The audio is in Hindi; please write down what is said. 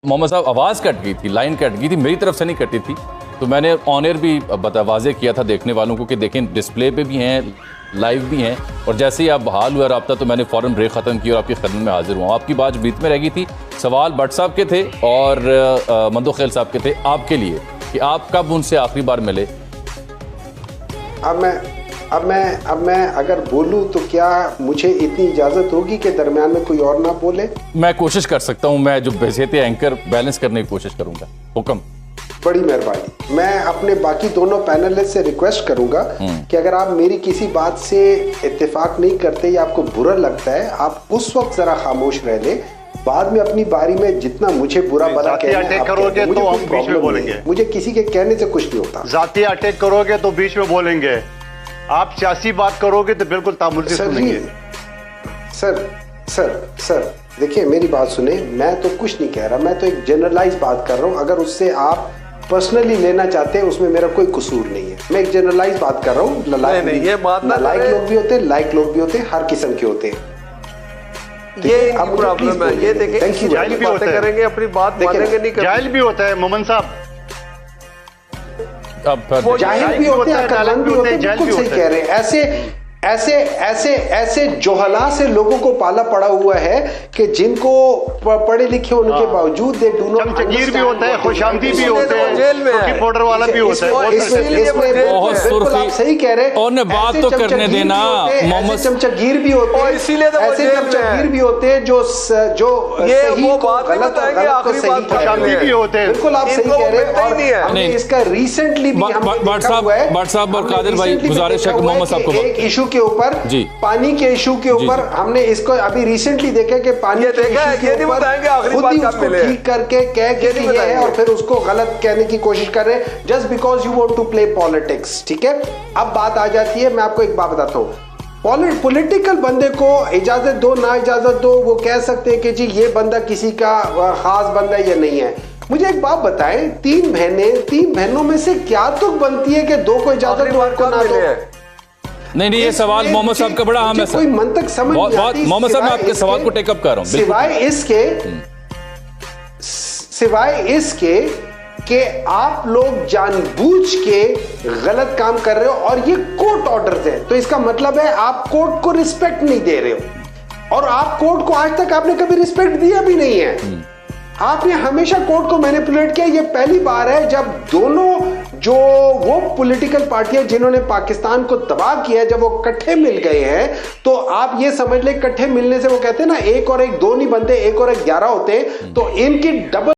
मोहम्मद साहब आवाज़ कट गई थी, लाइन कट गई थी, मेरी तरफ से नहीं कटी थी, तो मैंने ऑन एयर भी वाज़े किया था देखने वालों को कि देखें डिस्प्ले पे भी हैं, लाइव भी हैं, और जैसे ही आप बहाल हुआ रब्ता तो मैंने फ़ौरन ब्रेक ख़त्म की और आपकी खदमत में हाजिर हुआ। आपकी बात बीच में रह गई थी, सवाल भट्ट साहब के थे और मंदो खेल साहब के थे आपके लिए कि आप कब उनसे आखिरी बार मिले। अब मैं अगर बोलूं तो क्या मुझे इतनी इजाजत होगी कि दरमियान में कोई और ना बोले? मैं कोशिश कर सकता हूं, मैं जो बहसियत एंकर बैलेंस करने की कोशिश करूंगा। हुक्म। बड़ी मेहरबानी। मैं अपने बाकी दोनों पैनलिस्ट से रिक्वेस्ट करूंगा कि अगर आप मेरी किसी बात से इत्तेफाक नहीं करते या आपको बुरा लगता है, आप उस वक्त जरा खामोश रह लें। बाद में अपनी बारी में जितना मुझे बुरा भला करोगे तो हम बीच में बोलेंगे। मुझे किसी के कहने से कुछ नहीं होता। जाती अटैक करोगे तो बीच में बोलेंगे, आप सियासी बात करोगे तो बिल्कुल तामुल से सुनेंगे। सर देखिए मेरी बात सुने, मैं तो कुछ नहीं कह रहा, मैं तो एक जनरलाइज बात कर रहा हूँ। अगर उससे आप पर्सनली लेना चाहते हैं उसमें मेरा कोई कसूर नहीं है। मैं एक जनरलाइज बात कर रहा हूँ। लाइक लोग भी होते हैं, लाइक लोग भी होते हैं, हर किस्म के होते हैं। ये प्रॉब्लम है। ये देखें, जाहिल भी होते करेंगे, अपनी बात मानेंगे नहीं, जाहिल भी होता है मोमन साहब। जाहिल भी होते हैं, अक्लमंद भी होते हैं, बिल्कुल सही कह रहे हैं। ऐसे जोहला से लोगों को पाला पड़ा हुआ है कि जिनको पढ़े लिखे उनके बावजूद दे डू नॉट चमचगीर भी होता है, खुशामदी भी होते हैं, जेल में है, पाउडर वाला भी होता है। बहुत सुर्खी, आप सही कह रहे हैं। और ने बात तो करने देना। मोहम्मद चमचगीर भी होते हैं, इसीलिए तो ऐसे चमचगीर भी होते हैं जो सही को गलत और गलत को सही खुशामदी भी होते हैं। बिल्कुल आप सही कह रहे हैं। और हमने इसका रिसेंटली भी भट्ट साहब और कादिर भाई, गुजारिश है कि मोहम्मद साहब को एक इशू के ऊपर, पानी के इशू के ऊपर हमने इसको अभी रिसेंटली देखा कि पानी के इशू के ऊपर खुद ही उसको ठीक करके कह के ये है और फिर उसको गलत कहने की कोशिश कर रहे हैं just because you want to play politics. ठीक है, अब बात आ जाती है, मैं आपको एक बात बताता हूँ। पॉलिटिकल बंदे को इजाजत दो ना इजाजत दो, वो कह सकते हैं कि जी ये बंदा किसी का खास बंदा या नहीं है। मुझे एक बात बताएं, तीन बहनों में से क्या तुक बनती है कि दो को इजाजत दो को ना दो? नहीं, ये सवाल मोहम्मद साहब का बड़ा अहम है। कोई मंतक समझ नहीं आती। मोहम्मद साहब, मैं आपके सवाल को टेकअप कर रहा हूं। सिवाय इसके कि आप लोग जानबूझ के गलत काम कर रहे हो और ये कोर्ट ऑर्डर्स है, तो इसका मतलब है आप कोर्ट को रिस्पेक्ट नहीं दे रहे हो। और आप कोर्ट को आज तक आपने कभी रिस्पेक्ट दिया भी नहीं है। आपने हमेशा कोर्ट को मैनिपुलेट किया। ये पहली बार है जब दोनों जो वो पॉलिटिकल पार्टियां जिन्होंने पाकिस्तान को तबाह किया, जब वो इकट्ठे मिल गए हैं, तो आप ये समझ ले इकट्ठे मिलने से वो कहते हैं ना, एक और एक दो नहीं बनते, एक और एक 11 होते हैं। तो इनकी डबल